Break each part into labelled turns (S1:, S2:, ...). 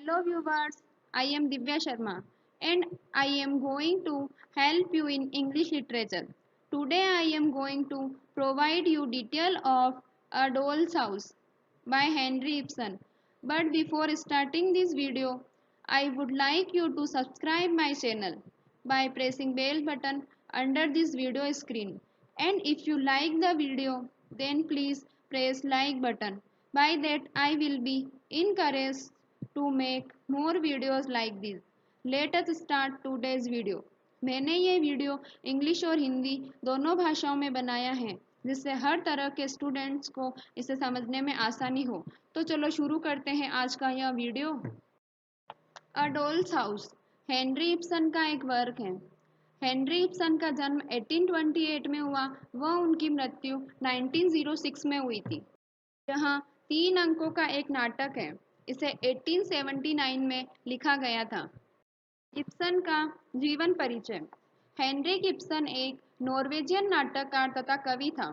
S1: Hello viewers, I am Divya Sharma and I am going to help you in English literature. Today I am going to provide you detail of A Doll's House by Henry Ibsen. But before starting this video, I would like you to subscribe my channel by pressing bell button under this video screen. And if you like the video, then please press like button. By that I will be encouraged to make more videos like this. Let us start today's video. मैंने ये video English और हिंदी दोनों भाषाओं में बनाया है जिससे हर तरह के स्टूडेंट्स को इसे समझने में आसानी हो। तो चलो शुरू करते हैं आज का यह वीडियो। अ डॉल्स हाउस हेनरी इब्सन का एक वर्क है। हेनरी इब्सन का जन्म 1828 में हुआ, वह उनकी मृत्यु 1906 में हुई थी। यह 3 अंकों का एक नाटक है। इसे 1879 में लिखा गया था। इब्सन का जीवन परिचय। हेनरिक इब्सन एक नॉर्वेजियन नाटककार तथा कवि था।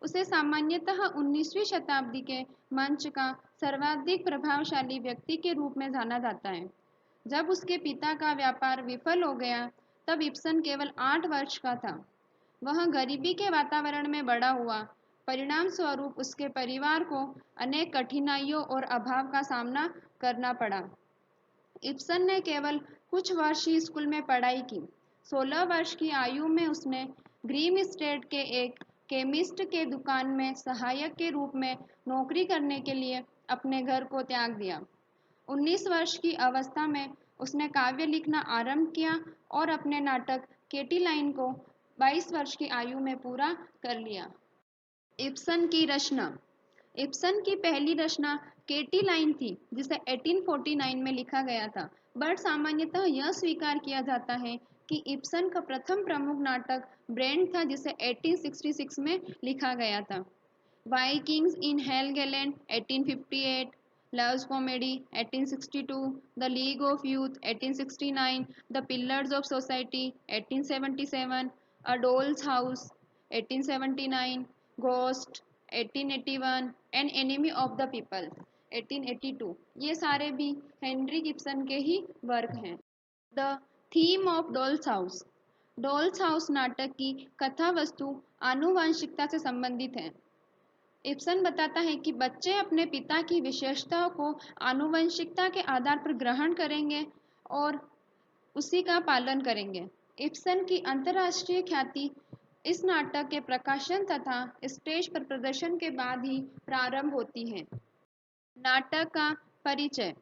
S1: उसे सामान्यतः 19वीं शताब्दी के मंच का सर्वाधिक प्रभावशाली व्यक्ति के रूप में जाना जाता है। जब उसके पिता का व्यापार विफल हो गया तब इब्सन केवल 8 वर्ष का था। वह गरीबी के वातावरण में बड़ा हुआ। परिणाम स्वरूप उसके परिवार को अनेक कठिनाइयों और अभाव का सामना करना पड़ा। इब्सन ने केवल कुछ वर्ष ही स्कूल में पढ़ाई की। 16 वर्ष की आयु में उसने ग्रीम स्टेट के एक केमिस्ट के दुकान में सहायक के रूप में नौकरी करने के लिए अपने घर को त्याग दिया। 19 वर्ष की अवस्था में उसने काव्य लिखना आरंभ किया और अपने नाटक केटी लाइन को 22 वर्ष की आयु में पूरा कर लिया। इब्सन की रचना। इब्सन की पहली रचना केटी लाइन थी जिसे 1849 में लिखा गया था, बट सामान्यतः यह स्वीकार किया जाता है कि इब्सन का प्रथम प्रमुख नाटक ब्रेंड था जिसे 1866 में लिखा गया था। Vikings in Helgeland 1858, love's comedy 1862, the league of youth 1869, the pillars of society 1877, a doll's house 1879, ghost 1881 and enemy of the people 1882, ये सारे भी हेनरी गिब्सन के ही वर्क हैं। The theme of doll's house. Doll's house नाटक की कथा वस्तु आनुवंशिकता से संबंधित है। इब्सन बताता है कि बच्चे अपने पिता की विशेषताओं को आनुवंशिकता के आधार पर ग्रहण करेंगे और उसी का पालन करेंगे। इब्सन की अंतर्राष्ट्रीय ख्याति इस नाटक के प्रकाशन तथा स्टेज पर प्रदर्शन के बाद ही प्रारंभ होती है। नाटक का परिचय।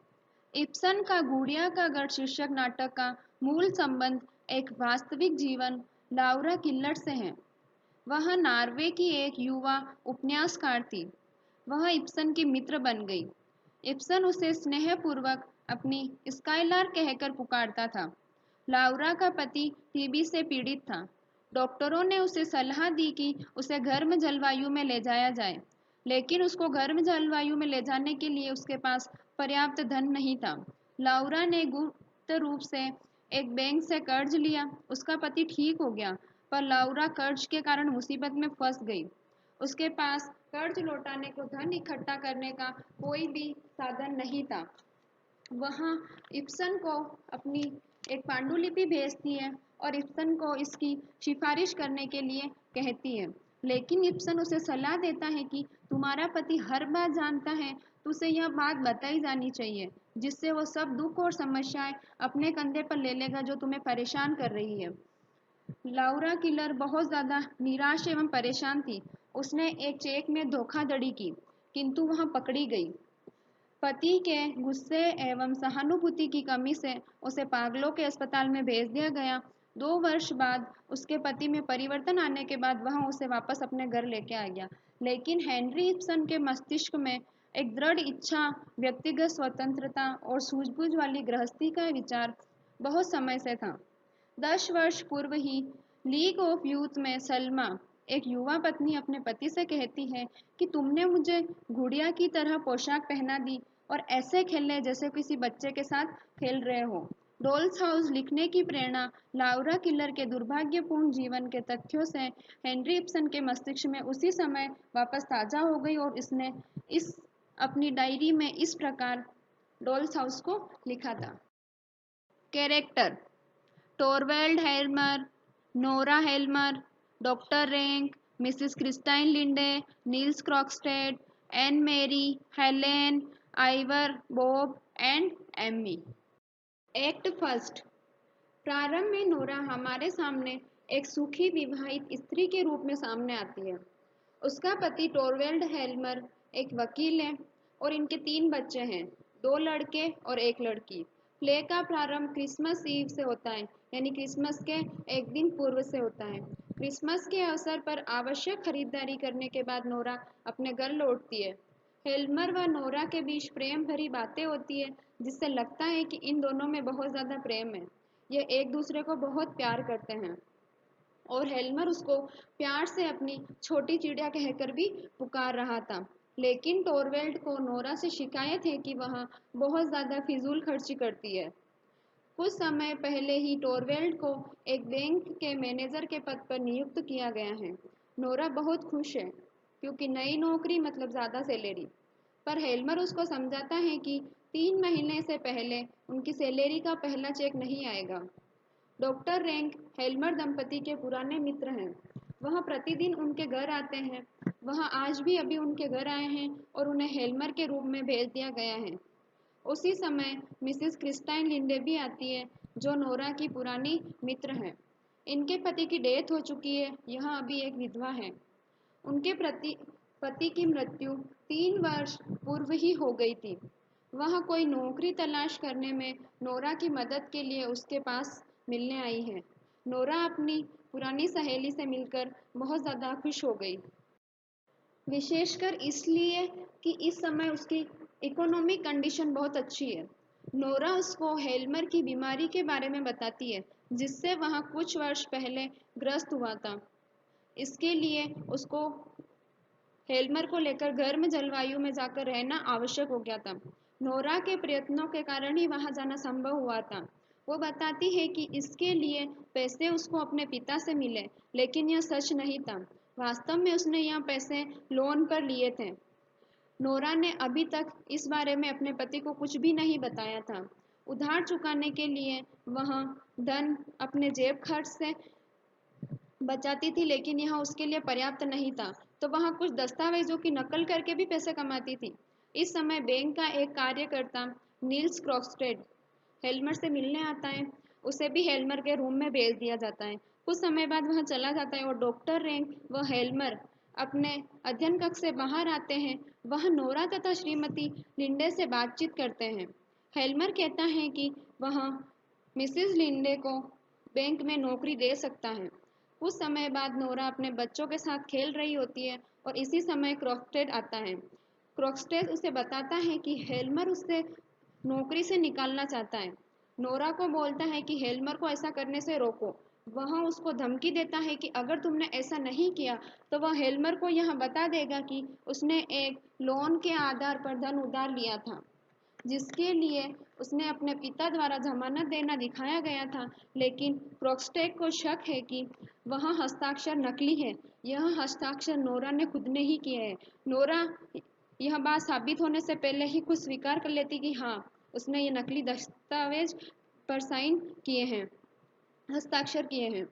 S1: इब्सन का गुड़िया का गढ़ शीर्षक नाटक का मूल संबंध एक वास्तविक जीवन लाउरा किल्लर से है। वह नॉर्वे की एक युवा उपन्यासकार थी। वह इब्सन की मित्र बन गई। इब्सन उसे स्नेहपूर्वक अपनी स्काइलार कहकर पुकारता था। लाउरा का पति टीबी से पीड़ित था। डॉक्टरों ने उसे सलाह दी कि उसे गर्म जलवायु में ले जाया जाए, लेकिन उसको गर्म जलवायु में ले जाने के लिए उसके पास पर्याप्त धन नहीं था। लाउरा ने गुप्त रूप से एक बैंक से कर्ज लिया। उसका पति ठीक हो गया, पर लाउरा कर्ज के कारण मुसीबत में फंस गई। उसके पास कर्ज लौटाने को धन इकट्ठा करने का कोई भी साधन नहीं था। वह इब्सन को अपनी एक पांडुलिपि भेजती है और इब्सन को इसकी सिफारिश करने के लिए कहती है, लेकिन इब्सन उसे सलाह देता है कि तुम्हारा पति हर बात जानता है, तो उसे यह बात बताई जानी चाहिए जिससे वो सब दुख और समस्याएं अपने कंधे पर ले लेगा जो तुम्हें परेशान कर रही है। लाउरा किलर बहुत ज़्यादा निराश एवं परेशान थी। उसने एक चेक में धोखाधड़ी की, किंतु वह पकड़ी गई। पति के गुस्से एवं सहानुभूति की कमी से उसे पागलों के अस्पताल में भेज दिया गया। 2 वर्ष बाद उसके पति में परिवर्तन आने के बाद वह उसे वापस अपने घर लेके आ गया, लेकिन हेनरी इब्सन के मस्तिष्क में एक दृढ़ इच्छा, व्यक्तिगत स्वतंत्रता और सूझबूझ वाली गृहस्थी का विचार बहुत समय से था। 10 वर्ष पूर्व ही लीग ऑफ यूथ में सलमा, एक युवा पत्नी, अपने पति से कहती है कि तुमने मुझे गुड़िया की तरह पोशाक पहना दी और ऐसे खेलने जैसे किसी बच्चे के साथ खेल रहे हो। डॉल्स हाउस लिखने की प्रेरणा लाउरा किलर के दुर्भाग्यपूर्ण जीवन के तथ्यों से हेनरी इब्सन के मस्तिष्क में उसी समय वापस ताज़ा हो गई और इसने इस अपनी डायरी में इस प्रकार डॉल्स हाउस को लिखा था। Character: Torvald Helmer, Nora Helmer, doctor Rank, Mrs Kristine Linde, Nils Krogstad, Anne Marie, Helene, Ivar, Bob and Emmy. Act first. प्रारंभ में नोरा हमारे सामने एक सुखी विवाहित स्त्री के रूप में सामने आती है। उसका पति टोरवेल्ड हेल्मर एक वकील है और इनके 3 बच्चे हैं, 2 लड़के और 1 लड़की। प्ले का प्रारंभ क्रिसमस ईव से होता है, यानी क्रिसमस के एक दिन पूर्व से होता है। क्रिसमस के अवसर पर आवश्यक खरीदारी करने के बाद नोरा अपने घर लौटती है। हेल्मर व नोरा के बीच प्रेम भरी बातें होती है, जिससे लगता है कि इन दोनों में बहुत ज़्यादा प्रेम है। ये एक दूसरे को बहुत प्यार करते हैं और हेल्मर उसको प्यार से अपनी छोटी चिड़िया कहकर भी पुकार रहा था। लेकिन टोरवेल्ड को नोरा से शिकायत है कि वह बहुत ज़्यादा फिजूल खर्ची करती है। कुछ समय पहले ही टोरवेल्ड को एक बैंक के मैनेजर के पद पर नियुक्त किया गया है। नोरा बहुत खुश है क्योंकि नई नौकरी मतलब ज़्यादा सैलरी। पर हेल्मर उसको समझाता है कि 3 महीने से पहले उनकी सैलरी का पहला चेक नहीं आएगा। डॉक्टर रैंक हेल्मर दंपति के पुराने मित्र हैं। वह प्रतिदिन उनके घर आते हैं। वह आज भी अभी उनके घर आए हैं और उन्हें हेल्मर के रूप में भेज दिया गया है। उसी समय मिसेस क्रिस्टाइन लिंडे भी आती है, जो नोरा की पुरानी मित्र हैं। इनके पति की डेथ हो चुकी है, यह अभी एक विधवा है। उनके पति की मृत्यु 3 वर्ष पूर्व ही हो गई थी। वह कोई नौकरी तलाश करने में नोरा की मदद के लिए उसके पास मिलने आई है। नोरा अपनी पुरानी सहेली से मिलकर बहुत ज़्यादा खुश हो गई, विशेषकर इसलिए कि इस समय उसकी इकोनॉमिक कंडीशन बहुत अच्छी है। नोरा उसको हेल्मर की बीमारी के बारे में बताती है, जिससे वह कुछ वर्ष पहले ग्रस्त हुआ था। इसके लिए उसको हेल्मर को लेकर गर्म जलवायु में जाकर रहना आवश्यक हो गया था। नोरा के प्रयत्नों के कारण ही वहां जाना संभव हुआ था। वो बताती है कि इसके लिए पैसे उसको अपने पिता से मिले, लेकिन यह सच नहीं था। वास्तव में उसने यह पैसे लोन पर लिए थे। नोरा ने अभी तक इस बारे में अपने पति को कुछ भी नहीं बताया था। उधार चुकाने के लिए वह धन अपने जेब खर्च से बचाती थी, लेकिन यह उसके लिए पर्याप्त नहीं था, तो वह कुछ दस्तावेजों की नकल करके भी पैसे कमाती थी। इस समय बैंक का एक कार्यकर्ता नील्स क्रॉक्सटेड हेल्मर से मिलने आता है। उसे भी हेल्मर के रूम में भेज दिया जाता है। कुछ समय बाद वह चला जाता है और डॉक्टर रैंक व हेल्मर अपने अध्ययन कक्ष से बाहर आते हैं। वह नोरा तथा श्रीमती लिंडे से बातचीत करते हैं। हेल्मर कहता है कि वह मिसेस लिंडे को बैंक में नौकरी दे सकता है। कुछ समय बाद नोरा अपने बच्चों के साथ खेल रही होती है और इसी समय क्रॉक्सटेड आता है। क्रॉक्सटेड उसे बताता है कि हेल्मर उससे नौकरी से निकालना चाहता है। नोरा को बोलता है कि हेल्मर को ऐसा करने से रोको। वह उसको धमकी देता है कि अगर तुमने ऐसा नहीं किया तो वह हेल्मर को यह बता देगा कि उसने एक लोन के आधार पर धन उधार लिया था, जिसके लिए उसने अपने पिता द्वारा जमानत देना दिखाया गया था। लेकिन क्रॉक्सटेड को शक है कि वह हस्ताक्षर नकली है। यह हस्ताक्षर नोरा ने खुद ने ही किए हैं। नोरा यह बात साबित होने से पहले ही खुद स्वीकार कर लेती कि हाँ, उसने ये नकली दस्तावेज पर साइन किए हैं, हस्ताक्षर किए हैं।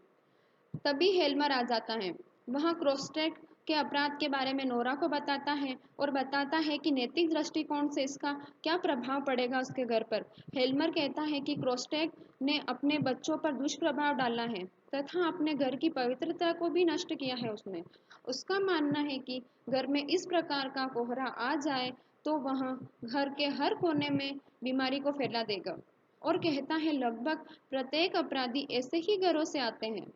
S1: तभी हेल्मर आ जाता है। वह क्रॉक्सटेड के अपराध के बारे में नोरा को बताता है और बताता है कि नैतिक दृष्टिकोण से इसका क्या प्रभाव पड़ेगा उसके घर पर। हेल्मर कहता है कि क्रॉक्सटेड ने अपने बच्चों पर दुष्प्रभाव डाला है तथा अपने घर की पवित्रता को भी नष्ट किया है। उसका मानना है कि घर में इस प्रकार का कोहरा आ जाए तो वह घर के हर कोने में बीमारी को फैला देगा, और कहता है लगभग प्रत्येक अपराधी ऐसे ही घरों से आते हैं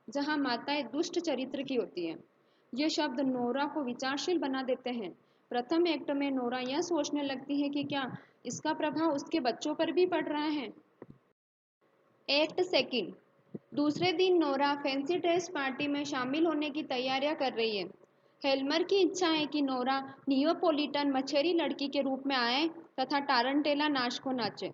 S1: जहां माताएं दुष्ट चरित्र की होती हैं। ये शब्द नोरा को विचारशील बना देते हैं। प्रथम एक्ट में नोरा यह सोचने लगती है कि क्या इसका प्रभाव उसके बच्चों पर भी पड़ रहा है। Act second. दूसरे दिन नोरा फैंसी ड्रेस पार्टी में शामिल होने की तैयारियां कर रही है। हेल्मर की इच्छा है कि नोरा नियोपोलिटन मछेरी लड़की के रूप में आए तथा टारंटेला नाच को नाचे।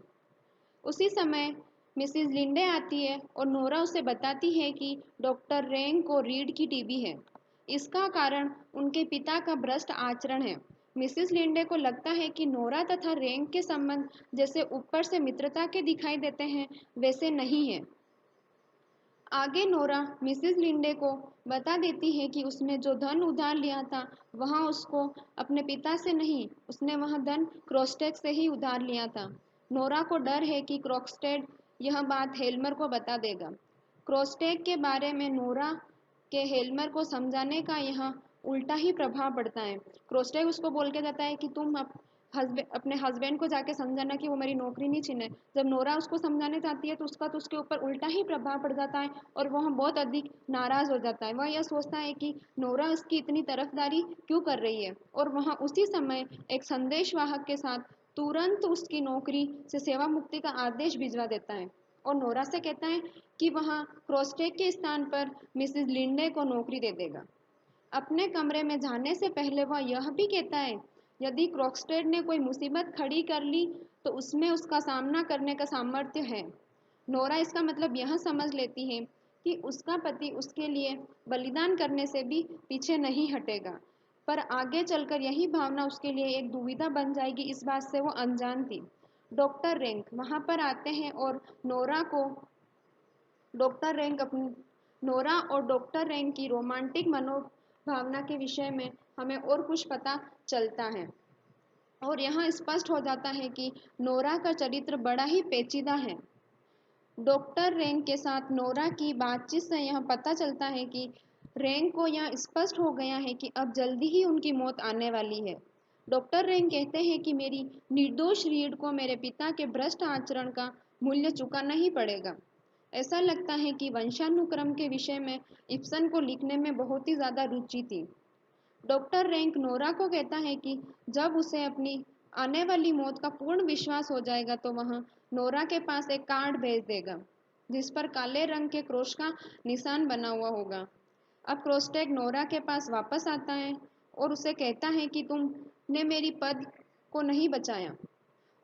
S1: उसी समय मिसेस लिंडे आती है और नोरा उसे बताती है कि डॉक्टर रैंक को रीढ़ की टीबी है। इसका कारण उनके पिता का भ्रष्ट आचरण है। मिसेस लिंडे को लगता है कि नोरा तथा रैंक के संबंध जैसे ऊपर से मित्रता के दिखाई देते हैं वैसे नहीं है। आगे नोरा मिसेस लिंडे को बता देती है कि उसने जो धन उधार लिया था वह उसको अपने पिता से नहीं, उसने वह धन क्रोस्टेड से ही उधार लिया था। नोरा को डर है कि क्रोस्टेड यह बात हेल्मर को बता देगा। क्रोस्टेड के बारे में नोरा के हेल्मर को समझाने का यह उल्टा ही प्रभाव पड़ता है। क्रोस्टेड उसको बोल के जाता है कि तुम अपने हस्बैंड को जाके समझाना कि वो मेरी नौकरी नहीं छीने। जब नोरा उसको समझाने जाती है तो उसका तो उसके ऊपर उल्टा ही प्रभाव पड़ जाता है और वह बहुत अधिक नाराज हो जाता है। वह यह सोचता है कि नोरा उसकी इतनी तरफदारी क्यों कर रही है और वह उसी समय एक संदेशवाहक के साथ तुरंत उसकी नौकरी से सेवा मुक्ति का आदेश भिजवा देता है और नोरा से कहता है कि वह क्रोस्टेक के स्थान पर मिसेस लिंडे को नौकरी दे देगा। अपने कमरे में जाने से पहले वह यह भी कहता है, यदि क्रोक्स्टेड ने कोई मुसीबत खड़ी कर ली तो उसमें उसका सामना करने का सामर्थ्य है। नोरा इसका मतलब यह समझ लेती है कि उसका पति उसके लिए बलिदान करने से भी पीछे नहीं हटेगा, पर आगे चलकर यही भावना उसके लिए एक दुविधा बन जाएगी, इस बात से वो अनजान थी। डॉक्टर रैंक वहाँ पर आते हैं और डॉक्टर रैंक अपनी नोरा और डॉक्टर रैंक की रोमांटिक मनोभावना के विषय में हमें और कुछ पता चलता है और यहाँ स्पष्ट हो जाता है कि नोरा का चरित्र बड़ा ही पेचीदा है। डॉक्टर रैंक के साथ नोरा की बातचीत से यह पता चलता है कि रैंक को यह स्पष्ट हो गया है कि अब जल्दी ही उनकी मौत आने वाली है। डॉक्टर रैंक कहते हैं कि मेरी निर्दोष रीढ़ को मेरे पिता के भ्रष्ट आचरण का मूल्य चुकाना ही पड़ेगा। ऐसा लगता है कि वंशानुक्रम के विषय में इब्सन को लिखने में बहुत ही ज़्यादा रुचि थी। डॉक्टर रैंक नोरा को कहता है कि जब उसे अपनी आने वाली मौत का पूर्ण विश्वास हो जाएगा तो वह नोरा के पास एक कार्ड भेज देगा जिस पर काले रंग के क्रॉस का निशान बना हुआ होगा। अब क्रोस्टेक नोरा के पास वापस आता है और उसे कहता है कि तुमने मेरी पद को नहीं बचाया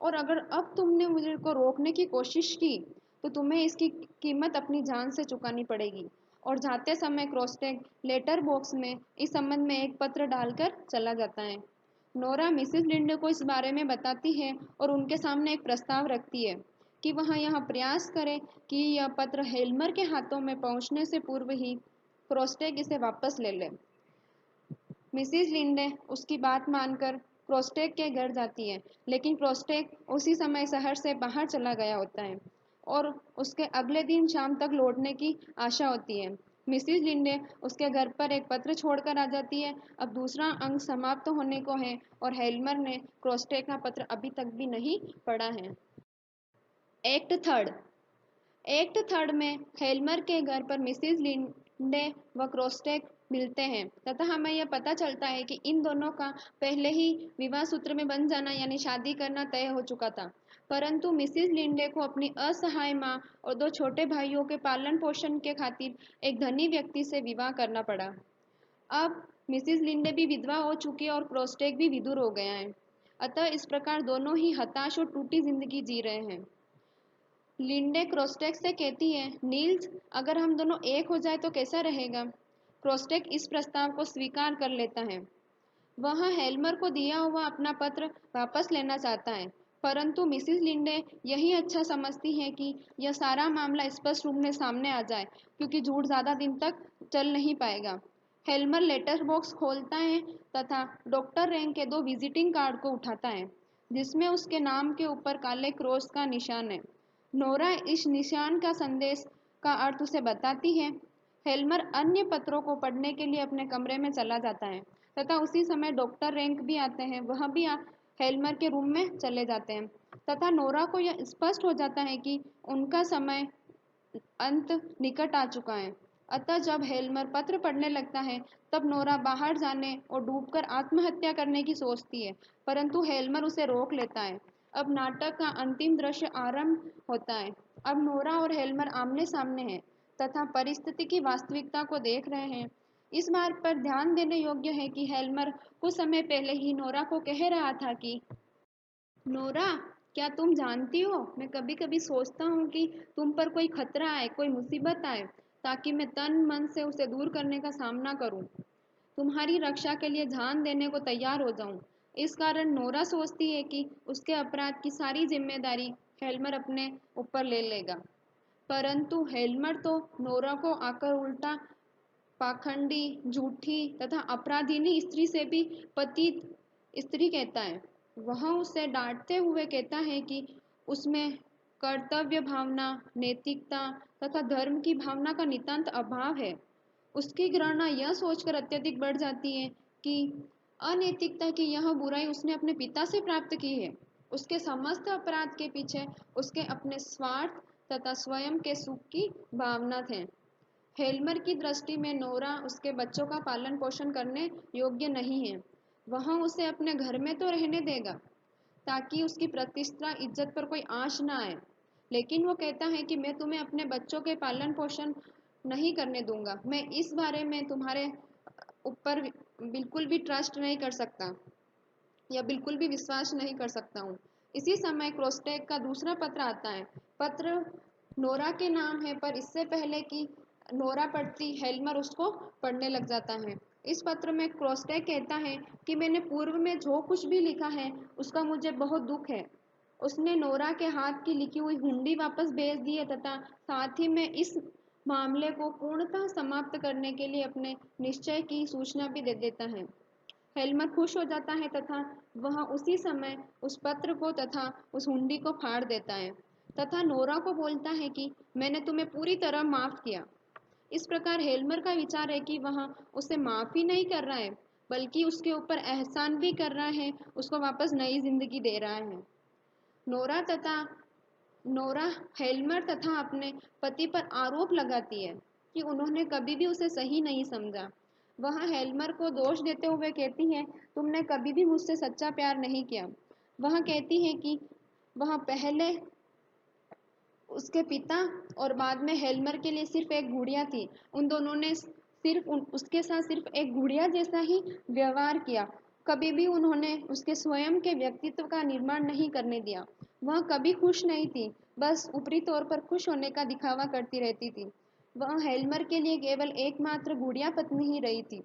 S1: और अगर अब तुमने मुझे को रोकने की कोशिश की तो तुम्हें इसकी कीमत अपनी जान से चुकानी पड़ेगी। और जाते समय क्रोस्टेक लेटर बॉक्स में इस संबंध में एक पत्र डालकर चला जाता है। नोरा मिसेस लिंडे को इस बारे में बताती है और उनके सामने एक प्रस्ताव रखती है कि वह यह प्रयास करे कि यह पत्र हेल्मर के हाथों में पहुंचने से पूर्व ही क्रोस्टेक इसे वापस ले ले। मिसेस लिंडे उसकी बात मानकर क्रोस्टेक के घर जाती है, लेकिन क्रोस्टेक उसी समय शहर से बाहर चला गया होता है और उसके अगले दिन शाम तक लौटने की आशा होती है। मिसेस लिंडे उसके घर पर एक पत्र छोड़कर आ जाती है। अब दूसरा अंक समाप्त होने को है और हेल्मर ने क्रोस्टेक का पत्र अभी तक भी नहीं पढ़ा है। Act third. एक्ट थर्ड में हेल्मर के घर पर मिसेस लिंडे व क्रोस्टेक मिलते हैं तथा हमें यह पता चलता है कि इन दोनों का पहले ही विवाह सूत्र में बंध जाना यानी शादी करना तय हो चुका था, परंतु मिसेस लिंडे को अपनी असहाय माँ और दो छोटे भाइयों के पालन पोषण के खातिर एक धनी व्यक्ति से विवाह करना पड़ा। अब मिसेस लिंडे भी विधवा हो चुकी है और क्रोस्टेक भी विधुर हो गया है, अतः इस प्रकार दोनों ही हताश और टूटी जिंदगी जी रहे हैं। लिंडे क्रोस्टेक से कहती है, नील्स, अगर हम दोनों एक हो जाए तो कैसा रहेगा। क्रोस्टेक इस प्रस्ताव को स्वीकार कर लेता है। वह हेल्मर को दिया हुआ अपना पत्र वापस लेना चाहता है, परंतु मिसेस लिंडे यही अच्छा समझती है कि यह सारा मामला स्पष्ट रूप में सामने आ जाए, क्योंकि झूठ ज़्यादा दिन तक चल नहीं पाएगा। हेल्मर लेटर बॉक्स खोलता है तथा डॉक्टर रैंक के दो विजिटिंग कार्ड को उठाता है जिसमें उसके नाम के ऊपर काले क्रॉस का निशान है। नोरा इस निशान का संदेश का अर्थ उसे बताती है। हेल्मर अन्य पत्रों को पढ़ने के लिए अपने कमरे में चला जाता है तथा उसी समय डॉक्टर रैंक भी आते हैं। वह भी हेल्मर के रूम में चले जाते हैं तथा नोरा को यह स्पष्ट हो जाता है कि उनका समय अंत निकट आ चुका है। अतः जब हेल्मर पत्र पढ़ने लगता है तब नोरा बाहर जाने और डूबकर आत्महत्या करने की सोचती है, परंतु हेल्मर उसे रोक लेता है। अब नाटक का अंतिम दृश्य आरंभ होता है। अब नोरा और हेल्मर आमने सामने हैं तथा परिस्थिति की वास्तविकता को देख रहे हैं। इस बात पर ध्यान देने योग्य है कि हेल्मर कुछ समय पहले ही नोरा को कह रहा था कि नोरा, क्या तुम जानती हो, मैं कभी कभी सोचता हूँ कि तुम पर कोई खतरा आए, कोई मुसीबत आए, ताकि मैं तन मन से उसे दूर करने का सामना करूँ, तुम्हारी रक्षा के लिए जान देने को तैयार हो जाऊँ। इस कारण नोरा सोचती है कि उसके अपराध की सारी जिम्मेदारी हेल्मर अपने ऊपर ले लेगा। परंतु हेल्मर तो नोरा को आकर उल्टा पाखंडी, झूठी तथा अपराधिनी स्त्री से भी पतित स्त्री कहता है। वह उसे डांटते हुए कहता है कि उसमें कर्तव्य भावना, नैतिकता तथा धर्म की भावना का नितांत अभाव है। उसकी घृणा यह सोचकर अत्यधिक बढ़ जाती है कि अनैतिकता की यह बुराई उसने अपने पिता से प्राप्त की है। उसके समस्त अपराध के पीछे उसके अपने स्वार्थ तथा स्वयं के सुख की भावना थे। हेल्मर की दृष्टि में नोरा उसके बच्चों का पालन पोषण करने योग्य नहीं है। वह उसे अपने घर में तो रहने देगा ताकि उसकी प्रतिष्ठा इज्जत पर कोई आंच ना आए, लेकिन वो कहता है कि मैं तुम्हें अपने बच्चों के पालन पोषण नहीं करने दूंगा। मैं इस बारे में तुम्हारे ऊपर बिल्कुल भी ट्रस्ट नहीं कर सकता या बिल्कुल भी विश्वास नहीं कर सकता हूँ। इसी समय क्रोस्टेक का दूसरा पत्र आता है। पत्र नोरा के नाम है, पर इससे पहले कि नोरा पढ़ती हेल्मर उसको पढ़ने लग जाता है। इस पत्र में क्रोस्टेक कहता है कि मैंने पूर्व में जो कुछ भी लिखा है उसका मुझे बहुत दुख है। उसने नोरा के हाथ की लिखी हुई हुंडी वापस भेज दी है तथा साथ ही में इस मामले को पूर्णतः समाप्त करने के लिए अपने निश्चय की सूचना भी दे देता है। हेल्मर खुश हो जाता है तथा वह उसी समय उस पत्र को तथा उस हुंडी को फाड़ देता है तथा नोरा को बोलता है कि मैंने तुम्हें पूरी तरह माफ किया। इस प्रकार हेल्मर का विचार है कि वह उसे माफ ही नहीं कर रहा है बल्कि उसके ऊपर एहसान भी कर रहा है, उसको वापस नई जिंदगी दे रहा है। नोरा तथा नोरा हेल्मर तथा अपने पति पर आरोप लगाती है कि उन्होंने कभी भी उसे सही नहीं समझा। वह हेल्मर को दोष देते हुए कहती है, तुमने कभी भी मुझसे सच्चा प्यार नहीं किया। वह कहती है कि वह पहले उसके पिता और बाद में हेल्मर के लिए सिर्फ एक गुड़िया थी। उन दोनों ने सिर्फ उसके साथ सिर्फ एक गुड़िया जैसा ही व्यवहार किया। कभी भी उन्होंने उसके स्वयं के व्यक्तित्व का निर्माण नहीं करने दिया। वह कभी खुश नहीं थी, बस ऊपरी तौर पर खुश होने का दिखावा करती रहती थी। वह हेल्मर के लिए केवल एकमात्र गुड़िया पत्नी ही रही थी।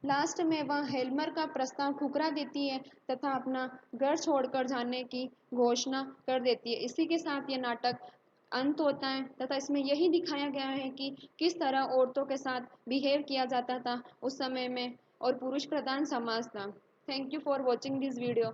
S1: लास्ट में वह हेल्मर का प्रस्ताव ठुकरा देती है तथा अपना घर छोड़कर जाने की घोषणा कर देती है। इसी के साथ ये नाटक अंत होता है तथा इसमें यही दिखाया गया है कि किस तरह औरतों के साथ बिहेव किया जाता था उस समय में और पुरुष प्रधान समाज था। Thank you for watching this video.